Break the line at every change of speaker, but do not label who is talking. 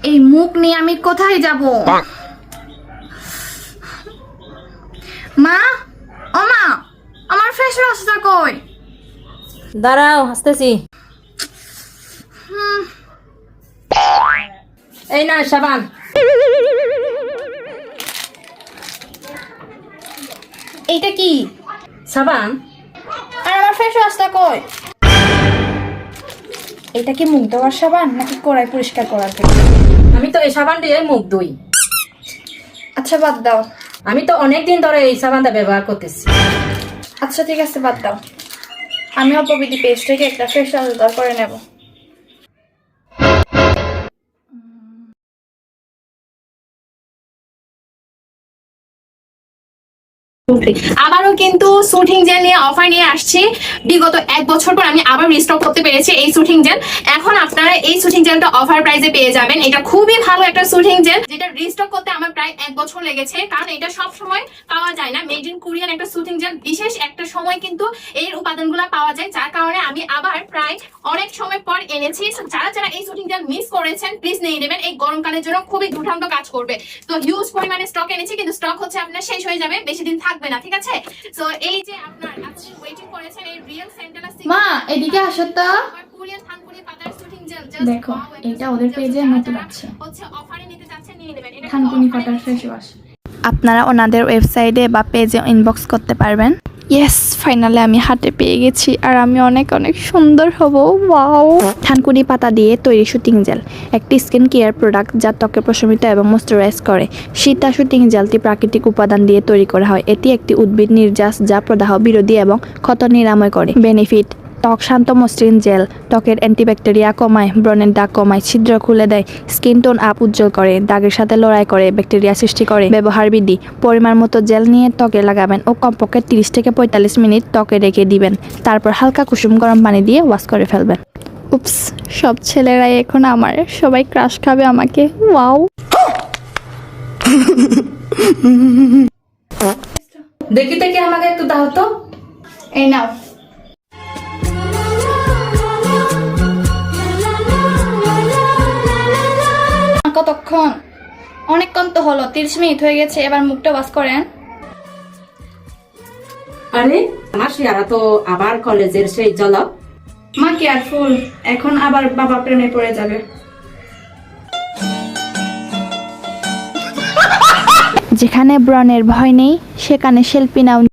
এই মুখ নিয়ে আমি কোথায় যাব? মা, ও মা, আমার ফেস ওয়াশটা কই?
দাঁড়াও, আসতেছি। এই না সাবান।
এইটা কি?
সাবান?
আর আমার ফেস ওয়াশটা কই? এটা কি মুখ ধোয়ার সাবান নাকি কড়াই পরিষ্কার করার জন্য?
আমি তো এই সাবান দিয়ে মুখ ধুই।
আচ্ছা বাদ দাও।
আমি তো অনেকদিন ধরে এই সাবানটা ব্যবহার করতেছি।
আচ্ছা ঠিক আছে বাদ দাও। আমি অপবিধি পেজ থেকে একটা ফেস ওয়াশ করে নেব।
আবারও কিন্তু শুটিং জেল নিয়ে অফার নিয়ে আসছি। বিগত 1 বছর পর আমি আবার রিস্টক করতে পেরেছি এই শুটিং জেল। এখন আপনারা এই শুটিং জেলটা অফার প্রাইসে পেয়ে যাবেন। এটা খুবই ভালো একটা শুটিং জেল, যেটা রিস্টক করতে আমার প্রায় 1 বছর লেগেছে, কারণ এটা সব সময় পাওয়া যায় না। মেড ইন কোরিয়ান একটা শুটিং জেল, বিশেষ একটা সময় কিন্তু এর উপাদানগুলো পাওয়া যায়, যার কারণে আমি আবার প্রায় অনেক সময় পর এনেছি। যারা যারা এই শুটিং জেল মিস করেছেন প্লিজ নিয়ে নেবেন, এই গরমকালের জন্য খুবই দুর্দান্ত কাজ করবে। তো হিউজ পরিমাণে স্টক এনেছি, কিন্তু স্টক হচ্ছে আপনার শেষ হয়ে যাবে, বেশি দিন থাকবে না, ঠিক আছে? সো এই যে আপনার আজকে ওয়েটিং করেছেন এই রিয়েল সেন্টেলা
মা, এদিকে আসো তো।
কোরিয়ান থানকুনি পাতার শুটিং জেল,
দেখো, এটা ওদের পেজে নতুন আছে।
হচ্ছে অফারে নিতে যাচ্ছেন, নিয়ে নেবেন। এটা
থানকুনি পাতার ফেস ওয়াশ।
আপনারা ওনাদের ওয়েবসাইটে বা পেজে ইনবক্স করতে পারবেন। ইয়েস, ফাইনালি আমি হাতে পেয়ে গেছি আর আমি অনেক অনেক সুন্দর হব। ওয়াও! থানকুনি পাতা দিয়ে তৈরি শুটিং জেল একটি স্কিন কেয়ার প্রোডাক্ট যা ত্বকে প্রশমিত এবং ময়েশ্চারাইজ করে। শীতা শুটিং জেলটি প্রাকৃতিক উপাদান দিয়ে তৈরি করা হয়। এটি একটি উদ্ভিদ নির্যাস যা প্রদাহ বিরোধী এবং ক্ষত নিরাময় করে। বেনিফিট: ত্বক শান্ত মসৃণ জেল, ত্বকের অ্যান্টিব্যাকটেরিয়া কমায়, ব্রণের দাগ কমায়, ছিদ্র খুলে দেয়, স্কিন টোন আপ উজ্জ্বল করে, দাগের সাথে লড়াই করে, ব্যাকটেরিয়া সৃষ্টি করে। ব্যবহার বিধি: পরিমাণ মতো জেল নিয়ে ত্বকে লাগাবেন ও কমপক্ষে 30 থেকে 45 মিনিট ত্বকে রেখে দিবেন। তারপর হালকা কুসুম গরম পানি দিয়ে ওয়াশ করে ফেলবেন। উপস, সব ছেলেরাই এখন আমার, সবাই ক্রাশ খাবে আমাকে। ওয়াও!
দেখি দেখি আমাকে একটু দাও তো।
এই নাও। কতক্ষণ? অনেকক্ষণ তো হলো, 30 মিনিট হয়ে গেছে। এবার মুখটা ওয়াশ করেন।
আরে আমার শিয়ারা তো আবার কলেজের সেই জলক।
মা কেয়ারফুল, এখন আবার বাবা প্রেমে পড়ে যাবে।
যেখানে ব্রণের ভয় নেই সেখানে সেলফি নাও।